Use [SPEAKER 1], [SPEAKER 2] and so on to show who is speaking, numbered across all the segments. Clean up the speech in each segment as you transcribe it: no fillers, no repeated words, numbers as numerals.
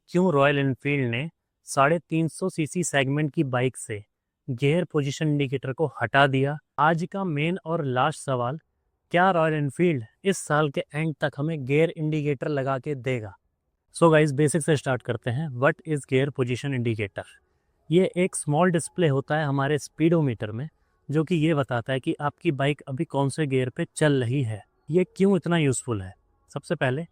[SPEAKER 1] क्यों royal Enfield ने 350 CC segment की बाइक से गियर पोजीशन इंडिकेटर को हटा दिया। आज का मेन और लास्ट सवाल, क्या रॉयल एनफील्ड इस साल के एंड तक हमें गियर इंडिकेटर लगा के देगा? सो गाइस, बेसिक से स्टार्ट करते हैं। What is gear position indicator? ये एक स्मॉल डिस्प्ले होता है हमारे स्पीडोमीटर में, जो कि ये बताता है कि आपकी बाइक अभी कौन से गियर पे चल रही है। ये क्यों इतना यूज़फुल है? सबसे पहले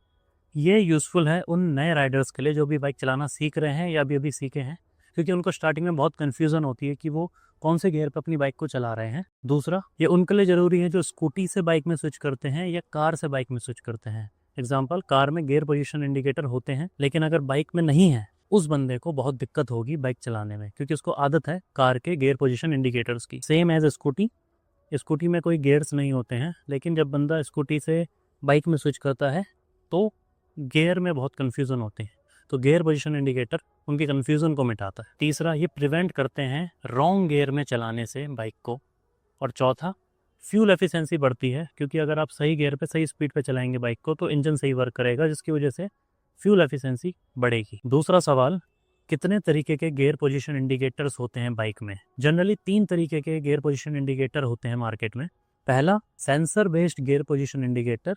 [SPEAKER 1] ये यूज़फुल है उन नए राइडर्स के लिए जो भी बाइक चलाना सीख रहे हैं या अभी सीखे हैं, क्योंकि उनको स्टार्टिंग में बहुत कन्फ्यूज़न होती है कि वो कौन से गियर पे अपनी बाइक को चला रहे हैं। दूसरा, ये उनके लिए ज़रूरी है जो स्कूटी से बाइक में स्विच करते हैं या कार से बाइक में स्विच करते हैं। एग्जाम्पल, कार में गियर पोजीशन इंडिकेटर होते हैं, लेकिन अगर बाइक में नहीं है, उस बंदे को बहुत दिक्कत होगी बाइक चलाने में, क्योंकि उसको आदत है कार के गियर पोजीशन इंडिकेटर्स की। सेम एज स्कूटी, स्कूटी में कोई गियर्स नहीं होते हैं, लेकिन जब बंदा स्कूटी से बाइक में स्विच करता है तो गियर में बहुत कन्फ्यूज़न होते हैं। तो गियर पोजीशन इंडिकेटर उनकी कन्फ्यूज़न को मिटाता है। तीसरा, ये प्रिवेंट करते हैं रॉन्ग गियर में चलाने से बाइक को। और चौथा, फ्यूल एफिशिएंसी बढ़ती है, क्योंकि अगर आप सही गियर पे सही स्पीड पे चलाएंगे बाइक को तो इंजन सही वर्क करेगा, जिसकी वजह से फ्यूल एफिशिएंसी बढ़ेगी। दूसरा सवाल, कितने तरीके के गियर पोजीशन इंडिकेटर्स होते हैं बाइक में? जनरली 3 तरीके के गियर पोजीशन इंडिकेटर होते हैं मार्केट में। पहला, sensor based gear position indicator,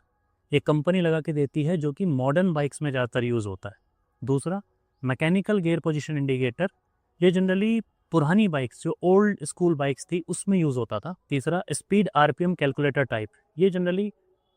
[SPEAKER 1] ये कंपनी लगा के देती है, जो कि मॉडर्न बाइक्स में ज़्यादातर यूज़ होता है। दूसरा, मैकेनिकल गियर पोजीशन इंडिकेटर, ये जनरली पुरानी बाइक्स जो ओल्ड स्कूल बाइक्स थी उसमें यूज़ होता था। तीसरा, स्पीड आरपीएम कैलकुलेटर टाइप, ये जनरली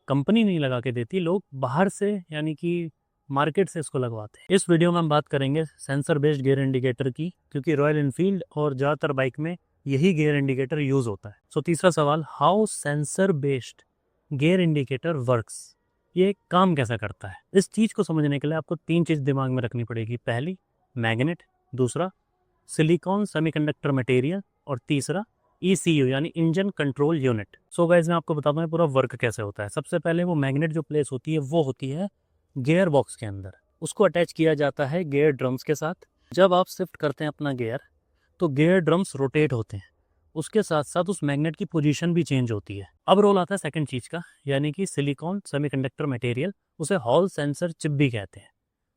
[SPEAKER 1] कंपनी नहीं लगा के देती, लोग बाहर से यानी कि मार्केट से इसको लगवाते हैं। इस वीडियो में हम बात करेंगे सेंसर बेस्ड गियर इंडिकेटर की, क्योंकि रॉयल एनफील्ड और ज़्यादातर बाइक में यही गियर इंडिकेटर यूज़ होता है। सो तीसरा सवाल, how sensor based gear indicator works, ये काम कैसा करता है? इस चीज़ को समझने के लिए आपको 3 चीज़ दिमाग में रखनी पड़ेगी। पहली, मैग्नेट। दूसरा, सिलिकॉन सेमीकंडक्टर मटेरियल। और तीसरा, ECU यानी engine control unit. So guys, मैं आपको बताता हूँ पूरा वर्क कैसे होता है। सबसे पहले वो मैग्नेट जो प्लेस होती है वो होती है गियर बॉक्स के अंदर, उसको अटैच किया जाता है गियर ड्रम्स के साथ। जब आप शिफ्ट करते हैं अपना गियर तो गियर ड्रम्स रोटेट होते हैं, उसके साथ साथ उस मैग्नेट की पोजीशन भी चेंज होती है। अब रोल आता है सेकंड चीज़ का, यानी कि सिलिकॉन सेमीकंडक्टर मटेरियल, उसे हॉल सेंसर चिप भी कहते हैं।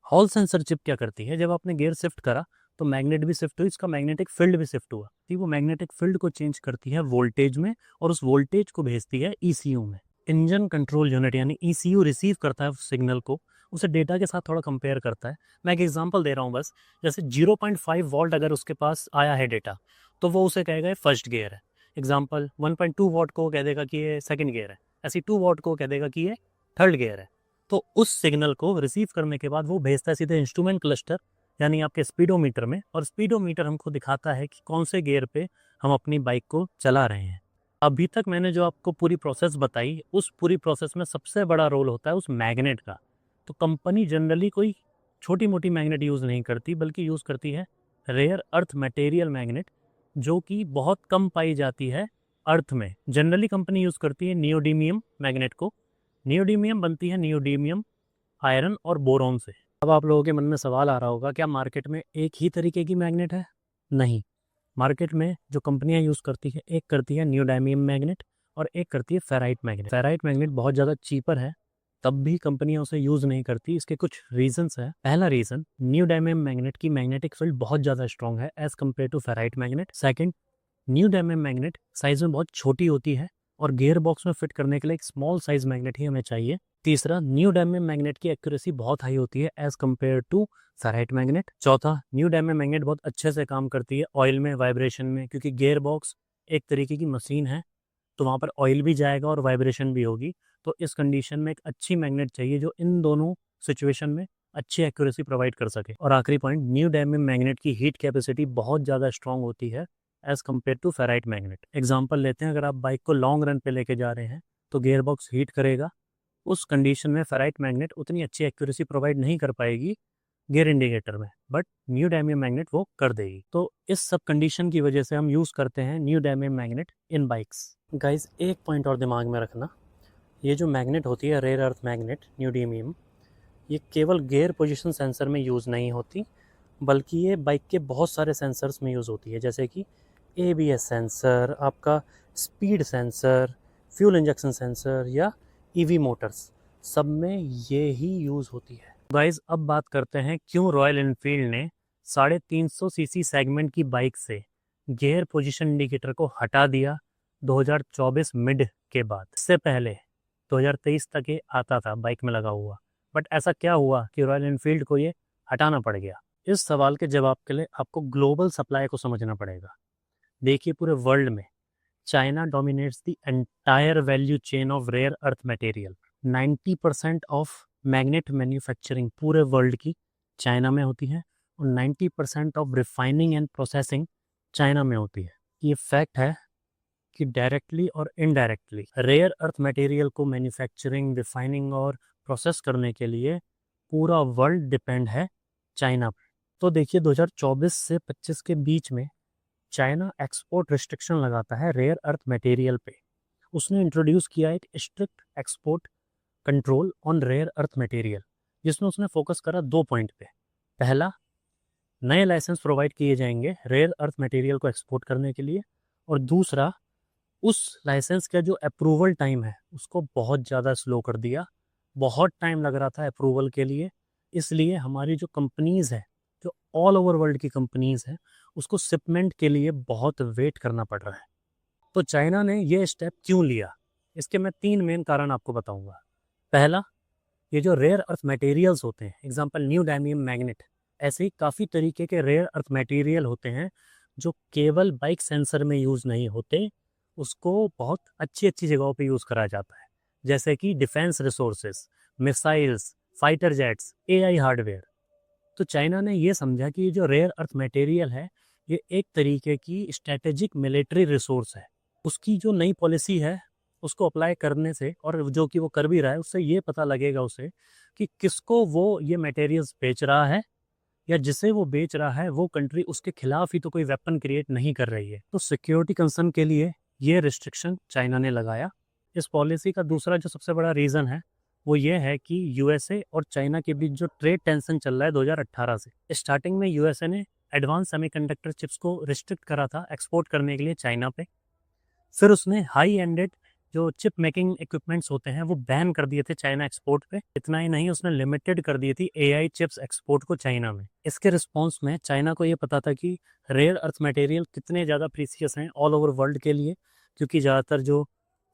[SPEAKER 1] हॉल सेंसर चिप क्या करती है, जब आपने गियर शिफ्ट करा तो मैग्नेट भी शिफ्ट हुई, इसका मैग्नेटिक फील्ड भी शिफ्ट हुआ, तो वो मैग्नेटिक फील्ड को चेंज करती है वोल्टेज में और उस वोल्टेज को भेजती है ECU में। इंजन कंट्रोल यूनिट यानी ECU रिसीव करता है उस सिग्नल को, उसे डेटा के साथ थोड़ा कंपेयर करता है। मैं एक एग्जांपल दे रहा हूँ बस, जैसे 0.5 वोल्ट अगर उसके पास आया है डेटा, तो वो उसे कहेगा ये फर्स्ट गियर है। एग्जांपल 1.2 वॉट को कह देगा कि ये सेकंड गियर है, ऐसी 2 वॉट को कह देगा कि ये थर्ड गियर है। तो उस सिग्नल को रिसीव करने के बाद वो भेजता है सीधे इंस्ट्रूमेंट क्लस्टर यानी आपके स्पीडोमीटर में, और स्पीडोमीटर हमको दिखाता है कि कौन से गियर पे हम अपनी बाइक को चला रहे हैं। अभी तक मैंने जो आपको पूरी प्रोसेस बताई, उस पूरी प्रोसेस में सबसे बड़ा रोल होता है उस मैग्नेट का। तो कंपनी जनरली कोई छोटी मोटी मैग्नेट यूज़ नहीं करती, बल्कि यूज़ करती है रेयर अर्थ मटेरियल मैग्नेट, जो कि बहुत कम पाई जाती है अर्थ में। जनरली कंपनी यूज़ करती है नियोडीमियम मैग्नेट को। नियोडीमियम बनती है नियोडीमियम आयरन और बोरॉन से। अब आप लोगों के मन में सवाल आ रहा होगा, क्या मार्केट में एक ही तरीके की मैग्नेट है? नहीं, मार्केट में जो कंपनियां यूज़ करती है, एक करती है नियोडामियम मैग्नेट और एक करती है फेराइट मैग्नेट। फेराइट मैग्नेट बहुत ज़्यादा चीपर है, तब भी कंपनियां उसे यूज़ नहीं करती। इसके कुछ रीजंस है। पहला रीज़न, नियोडामियम मैग्नेट की मैग्नेटिक फील्ड बहुत ज़्यादा स्ट्रॉन्ग है as compare to ferrite magnet. Second, neodymium magnet size में बहुत छोटी होती है और गियर बॉक्स में फिट करने के लिए एक स्मॉल साइज मैग्नेट ही हमें चाहिए। तीसरा, नियोडामियम मैग्नेट की एक्यूरेसी बहुत हाई होती है as compared to ferrite magnet. चौथा, नियोडामियम मैग्नेट बहुत अच्छे से काम करती है ऑयल में, वाइब्रेशन में, क्योंकि गियर बॉक्स एक तरीके की मशीन है, तो वहाँ पर ऑयल भी जाएगा और वाइब्रेशन भी होगी। तो इस कंडीशन में एक अच्छी मैग्नेट चाहिए जो इन दोनों सिचुएशन में अच्छी एक्यूरेसी प्रोवाइड कर सके। और आखिरी पॉइंट, नियोडामियम मैग्नेट की हीट कैपेसिटी बहुत ज़्यादा स्ट्रॉन्ग होती है as compared to ferrite magnet. Example लेते हैं, अगर आप बाइक को लॉन्ग रन पे लेके जा रहे हैं तो गियर बॉक्स हीट करेगा, उस कंडीशन में फेराइट मैग्नेट उतनी अच्छी एक्यूरेसी प्रोवाइड नहीं कर पाएगी गियर इंडिकेटर में, बट नियोडामियम मैग्नेट वो कर देगी। तो इस सब कंडीशन की वजह से हम यूज़ करते हैं नियोडामियम मैग्नेट इन बाइक्स। गाइज, एक पॉइंट और दिमाग में रखना, ये जो मैग्नेट होती है रेयर अर्थ मैग्नेट नियोडामियम, ये केवल गियर पोजीशन सेंसर में यूज़ नहीं होती, बल्कि ये बाइक के बहुत सारे सेंसर्स में यूज़ होती है, जैसे कि ABS सेंसर, आपका speed sensor, fuel injection sensor या EV मोटर्स, सब में ये ही यूज़ होती है। गाइज अब बात करते हैं क्यों रॉयल एनफील्ड ने 350 सीसी सेगमेंट की बाइक से गियर पोजीशन इंडिकेटर को हटा दिया 2024 मिड के बाद। इससे पहले 2023 तक ये आता था बाइक में लगा हुआ, बट ऐसा क्या हुआ कि रॉयल एनफील्ड को ये हटाना पड़ गया? इस सवाल के जवाब के लिए आपको ग्लोबल सप्लाई को समझना पड़ेगा। देखिए, पूरे वर्ल्ड में China dominates the entire value chain of rare earth material. 90% of magnet manufacturing पूरे वर्ल्ड की चाइना में होती है और 90% of refining and processing China में होती है। ये फैक्ट है कि डायरेक्टली और इनडायरेक्टली रेयर अर्थ मटेरियल को मैन्युफैक्चरिंग, रिफाइनिंग और प्रोसेस करने के लिए पूरा वर्ल्ड डिपेंड है चाइना पर। तो देखिए, 2024 से 25 के बीच में चाइना एक्सपोर्ट रिस्ट्रिक्शन लगाता है रेयर अर्थ मटेरियल पे। उसने इंट्रोड्यूस किया एक strict export control on rare earth material, जिसमें उसने फोकस करा 2 पॉइंट पे। पहला, नए लाइसेंस प्रोवाइड किए जाएंगे रेयर अर्थ मटेरियल को एक्सपोर्ट करने के लिए, और दूसरा, उस लाइसेंस का जो अप्रूवल टाइम है उसको बहुत ज़्यादा स्लो कर दिया। बहुत टाइम लग रहा था अप्रूवल के लिए, इसलिए हमारी जो कंपनीज़ है, जो ऑल ओवर वर्ल्ड की कंपनीज़ है, उसको शिपमेंट के लिए बहुत वेट करना पड़ रहा है। तो चाइना ने ये स्टेप क्यों लिया? इसके मैं 3 मेन कारण आपको बताऊंगा। पहला, ये जो रेयर अर्थ मटेरियल्स होते हैं, एग्जांपल न्यूडायमियम मैग्नेट, ऐसे ही काफ़ी तरीके के रेयर अर्थ मटेरियल होते हैं जो केवल बाइक सेंसर में यूज़ नहीं होते, उसको बहुत अच्छी अच्छी जगहों पे यूज़ करा जाता है, जैसे कि defence resources, missiles, fighter jets, AI hardware. तो चाइना ने ये समझा कि ये जो रेयर अर्थ मटेरियल है, ये एक तरीके की स्ट्रेटेजिक मिलिट्री रिसोर्स है। उसकी जो नई पॉलिसी है उसको अप्लाई करने से, और जो कि वो कर भी रहा है, उससे ये पता लगेगा उसे कि किसको वो ये मटेरियल्स बेच रहा है, या जिसे वो बेच रहा है वो कंट्री उसके खिलाफ ही तो कोई वेपन क्रिएट नहीं कर रही है। तो सिक्योरिटी कंसर्न के लिए ये रिस्ट्रिक्शन चाइना ने लगाया। इस पॉलिसी का दूसरा जो सबसे बड़ा रीज़न है वो ये है कि यूएसए और चाइना के बीच जो ट्रेड टेंशन चल रहा है 2018 से, स्टार्टिंग में यूएसए ने एडवांस सेमीकंडक्टर चिप्स को रिस्ट्रिक्ट करा था एक्सपोर्ट करने के लिए चाइना पे। फिर उसने हाई एंडेड जो चिप मेकिंग इक्विपमेंट्स होते हैं वो बैन कर दिए थे चाइना एक्सपोर्ट पे। इतना ही नहीं, उसने लिमिटेड कर दी थी एआई चिप्स एक्सपोर्ट को चाइना में। इसके रिस्पॉन्स में चाइना को ये पता था कि रेयर अर्थ मटेरियल कितने ज़्यादा प्रीसियस हैं ऑल ओवर वर्ल्ड के लिए, क्योंकि ज़्यादातर जो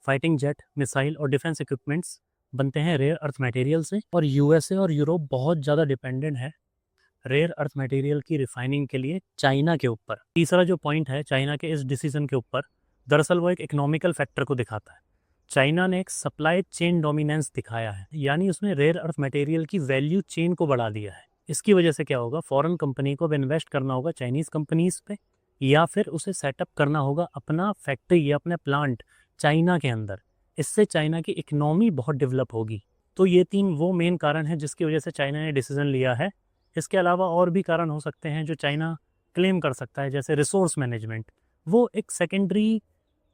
[SPEAKER 1] फाइटिंग जेट, मिसाइल और डिफेंस इक्विपमेंट्स बनते हैं रेयर अर्थ मटेरियल से, और यूएसए और यूरोप बहुत ज़्यादा डिपेंडेंट है रेयर अर्थ मटेरियल की रिफाइनिंग के लिए चाइना के ऊपर। तीसरा जो पॉइंट है चाइना के इस डिसीजन के ऊपर, दरअसल वो एक इकोनॉमिकल फैक्टर को दिखाता है। चाइना ने एक सप्लाई चेन डोमिनेंस दिखाया है, यानी उसने रेयर अर्थ मटेरियल की वैल्यू चेन को बढ़ा दिया है। इसकी वजह से क्या होगा, फॉरेन कंपनी को अब इन्वेस्ट करना होगा चाइनीज़ कंपनीज पे, या फिर उसे सेटअप करना होगा अपना फैक्ट्री या अपने प्लांट चाइना के अंदर। इससे चाइना की इकनॉमी बहुत डेवलप होगी। तो ये 3 वो मेन कारण हैं जिसकी वजह से चाइना ने डिसीजन लिया है। इसके अलावा और भी कारण हो सकते हैं जो चाइना क्लेम कर सकता है, जैसे रिसोर्स मैनेजमेंट। वो एक सेकेंडरी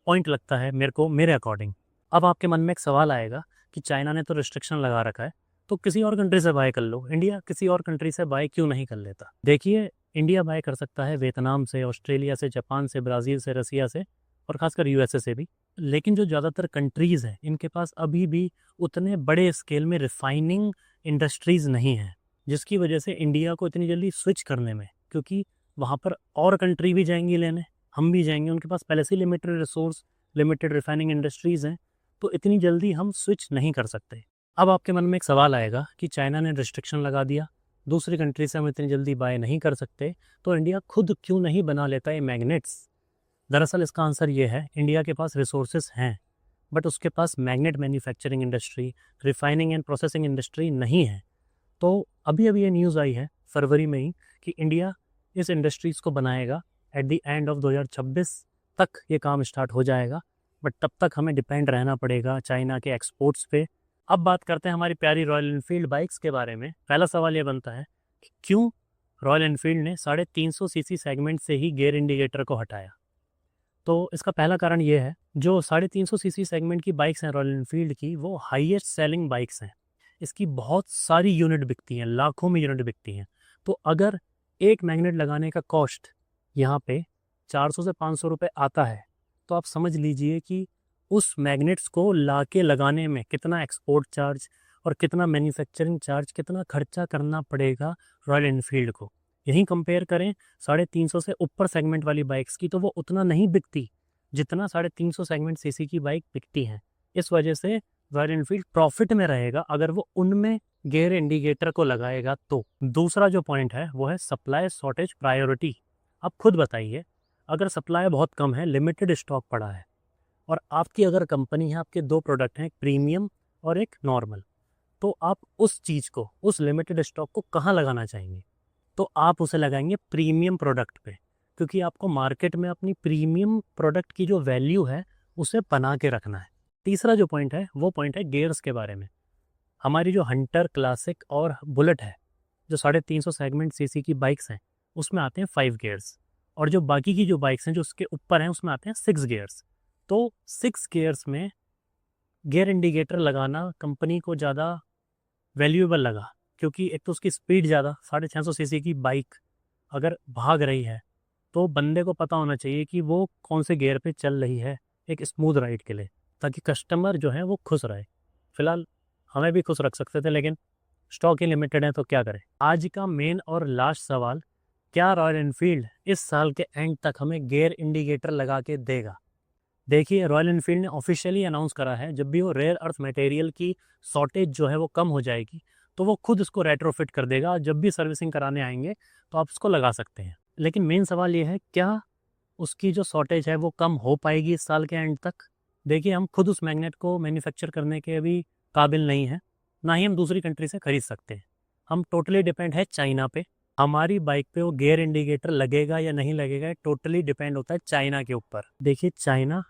[SPEAKER 1] पॉइंट लगता है मेरे को, मेरे अकॉर्डिंग। अब आपके मन में एक सवाल आएगा कि चाइना ने तो रिस्ट्रिक्शन लगा रखा है, तो किसी और कंट्री से बाय कर लो। इंडिया किसी और कंट्री से बाय क्यों नहीं कर लेता? देखिए, इंडिया बाय कर सकता है वियतनाम से, ऑस्ट्रेलिया से, जापान से, ब्राज़ील से, रसिया से, और खासकर यूएसए से भी। लेकिन जो ज़्यादातर कंट्रीज़ हैं इनके पास अभी भी उतने बड़े स्केल में रिफाइनिंग इंडस्ट्रीज़ नहीं हैं, जिसकी वजह से इंडिया को इतनी जल्दी स्विच करने में, क्योंकि वहाँ पर और कंट्री भी जाएंगी लेने, हम भी जाएंगे, उनके पास पहले से ही limited resource, limited refining industries हैं, तो इतनी जल्दी हम स्विच नहीं कर सकते। अब आपके मन में एक सवाल आएगा कि चाइना ने रिस्ट्रिक्शन लगा दिया, दूसरी कंट्री से हम इतनी जल्दी बाय नहीं कर सकते, तो इंडिया खुद क्यों नहीं बना लेता ये मैग्नेट्स? दरअसल इसका आंसर ये है, इंडिया के पास रिसोर्सेज हैं, बट उसके पास magnet manufacturing industry, refining and processing industry नहीं है। तो अभी अभी ये न्यूज़ आई है फरवरी में ही कि इंडिया इस इंडस्ट्रीज़ को बनाएगा। एट द एंड ऑफ 2026 तक ये काम स्टार्ट हो जाएगा, बट तब तक हमें डिपेंड रहना पड़ेगा चाइना के एक्सपोर्ट्स पे। अब बात करते हैं हमारी प्यारी रॉयल एनफील्ड बाइक्स के बारे में। पहला सवाल ये बनता है कि क्यों रॉयल एनफील्ड ने 350 सीसी सेगमेंट से ही गियर इंडिकेटर को हटाया? तो इसका पहला कारण ये है, जो 350 सीसी सेगमेंट की बाइक्स हैं रॉयल एनफील्ड की, वो हाईएस्ट सेलिंग बाइक्स हैं। इसकी बहुत सारी यूनिट बिकती हैं, लाखों में यूनिट बिकती हैं। तो अगर एक मैग्नेट लगाने का कॉस्ट यहाँ पे 400 से 500 रुपये आता है, तो आप समझ लीजिए कि उस मैग्नेट्स को लाके लगाने में कितना एक्सपोर्ट चार्ज और कितना मैन्युफैक्चरिंग चार्ज, कितना खर्चा करना पड़ेगा रॉयल एनफील्ड को। यहीं कंपेयर करें 350 से ऊपर सेगमेंट वाली बाइक्स की, तो वो उतना नहीं बिकती जितना 350 सेगमेंट सीसी की बाइक बिकती हैं। इस वजह से रॉयल एनफील्ड प्रॉफिट में रहेगा अगर वो उनमें गियर इंडिकेटर को लगाएगा तो। दूसरा जो पॉइंट है वो है सप्लाई शॉर्टेज प्रायोरिटी। अब खुद बताइए, अगर सप्लाई बहुत कम है, लिमिटेड स्टॉक पड़ा है, और आपकी अगर कंपनी है, आपके दो प्रोडक्ट हैं, एक प्रीमियम और एक नॉर्मल, तो आप उस चीज़ को, उस लिमिटेड स्टॉक को कहाँ लगाना चाहेंगे? तो आप उसे लगाएंगे प्रीमियम प्रोडक्ट पे, क्योंकि आपको मार्केट में अपनी प्रीमियम प्रोडक्ट की जो वैल्यू है उसे बना के रखना है। तीसरा जो पॉइंट है वो पॉइंट है गियर्स के बारे में। हमारी जो हंटर, क्लासिक और बुलेट है, जो 350 सेगमेंट सीसी की बाइक्स हैं, उसमें आते हैं 5 गियर्स, और जो बाकी की जो बाइक्स हैं जो उसके ऊपर हैं उसमें आते हैं 6 गियर्स। तो 6 गियर्स में गियर इंडिकेटर लगाना कंपनी को ज़्यादा वैल्यूएबल लगा, क्योंकि एक तो उसकी स्पीड ज़्यादा, 650 सीसी की बाइक अगर भाग रही है तो बंदे को पता होना चाहिए कि वो कौन से गियर पे चल रही है एक स्मूथ राइड के लिए, ताकि कस्टमर जो है वो खुश रहे। फिलहाल हमें भी खुश रख सकते थे, लेकिन स्टॉक ही लिमिटेड है तो क्या करें। आज का मेन और लास्ट सवाल, क्या रॉयल एनफील्ड इस साल के एंड तक हमें गियर इंडिकेटर लगा के देगा? देखिए, रॉयल एनफील्ड ने ऑफिशियली अनाउंस करा है, जब भी वो रेयर अर्थ मटेरियल की शॉर्टेज जो है वो कम हो जाएगी तो वो खुद इसको रेट्रोफिट कर देगा। जब भी सर्विसिंग कराने आएंगे तो आप इसको लगा सकते हैं। लेकिन मेन सवाल ये है, क्या उसकी जो शॉर्टेज है वो कम हो पाएगी इस साल के एंड तक? देखिए, हम खुद उस मैग्नेट को मैन्युफैक्चर करने के अभी काबिल नहीं हैं, ना ही हम दूसरी कंट्री से खरीद सकते हैं। हम टोटली डिपेंड है चाइना पे। हमारी बाइक पे वो गियर इंडिकेटर लगेगा या नहीं लगेगा, टोटली डिपेंड होता है चाइना के ऊपर। देखिए, चाइना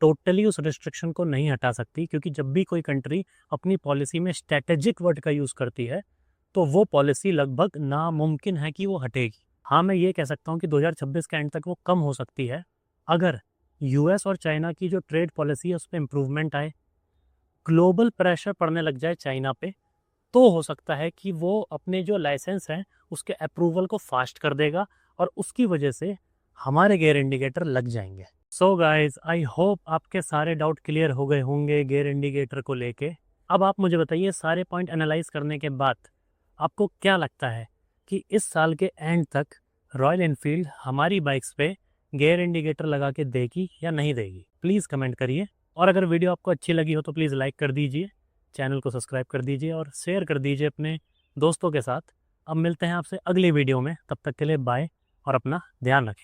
[SPEAKER 1] टोटली उस रिस्ट्रिक्शन को नहीं हटा सकती, क्योंकि जब भी कोई कंट्री अपनी पॉलिसी में स्ट्रैटेजिक वर्ड का यूज़ करती है तो वो पॉलिसी लगभग नामुमकिन है कि वो हटेगी। हाँ, मैं ये कह सकता हूँ कि 2026 के एंड तक वो कम हो सकती है, अगर यूएस और चाइना की जो ट्रेड पॉलिसी है उस पर इम्प्रूवमेंट आए, ग्लोबल प्रेशर पड़ने लग जाए चाइना पे, तो हो सकता है कि वो अपने जो लाइसेंस हैं उसके अप्रूवल को फास्ट कर देगा और उसकी वजह से हमारे गियर इंडिकेटर लग जाएंगे। सो गाइज, आई होप आपके सारे डाउट क्लियर हो गए होंगे गियर इंडिकेटर को लेके। अब आप मुझे बताइए, सारे पॉइंट एनालाइज करने के बाद आपको क्या लगता है कि इस साल के एंड तक रॉयल एनफील्ड हमारी बाइक्स पे गियर इंडिकेटर लगा के देगी या नहीं देगी? प्लीज़ कमेंट करिए, और अगर वीडियो आपको अच्छी लगी हो तो प्लीज़ लाइक कर दीजिए, चैनल को सब्सक्राइब कर दीजिए और शेयर कर दीजिए अपने दोस्तों के साथ। अब मिलते हैं आपसे अगली वीडियो में, तब तक के लिए बाय और अपना ध्यान रखें।